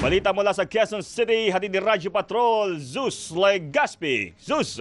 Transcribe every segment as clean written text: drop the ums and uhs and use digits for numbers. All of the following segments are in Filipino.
Balita mula sa Quezon City, hatid ni Radyo Patrol, Zeus Legaspi. Zeus!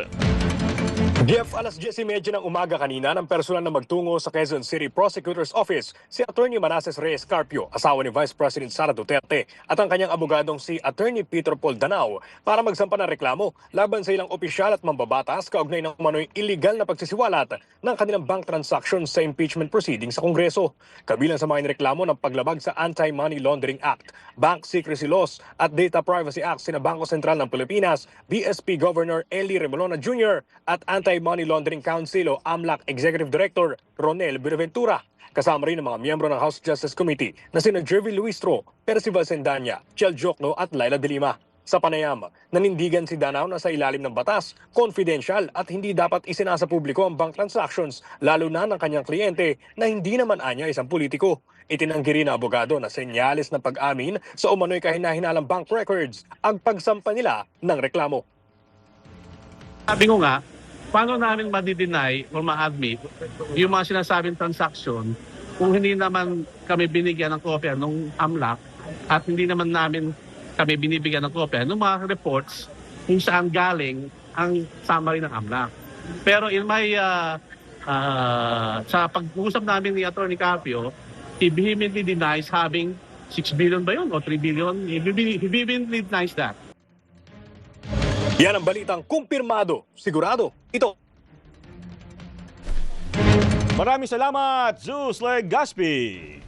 Jeff, alas 10:30 ng umaga kanina ng personal na magtungo sa Quezon City Prosecutor's Office si Attorney Manasseh Reyes Carpio, asawa ni Vice President Sara Duterte, at ang kanyang abogadong si Attorney Peter Paul Danao para magsampa ng reklamo laban sa ilang opisyal at mambabatas kaugnay ng umano'y illegal na pagsisiwalat ng kanilang bank transactions sa impeachment proceedings sa Kongreso. Kabilang sa mga reklamo ng paglabag sa Anti-Money Laundering Act, Bank Secrecy Laws at Data Privacy Act sina Bangko Sentral ng Pilipinas, BSP Governor Eli Remolona Jr. at Anti-Money Laundering Council o AMLAC Executive Director Ronel Buenaventura. Kasama rin ang mga miyembro ng House Justice Committee na sina Jervy Luistro, Percival Sendanya, Chel Jokno at Laila De Lima. Sa panayam, nanindigan si Danao na sa ilalim ng batas, confidential at hindi dapat isinasa publiko ang bank transactions, lalo na ng kanyang kliyente na hindi naman anya isang politiko. Itinanggi rin ng abogado na senyales ng pag-amin sa umano'y kahinahinalang bank records ang pagsampa nila ng reklamo. Sabi ko nga, paano namin ma-deny or ma-admit yung mga sinasabing transaction kung hindi naman kami binigyan ng kopya ng AMLAC at hindi naman namin kami binibigyan ng kopya ng mga reports kung saan galing ang summary ng AMLAC. Pero in my, sa pag-uusap namin ni Atty. Carpio, he vehemently denies having 6 billion ba yun o 3 billion? He vehemently denies that. Yan ang balitang kumpirmado, sigurado. Ito. Maraming salamat, Zeus Legaspi.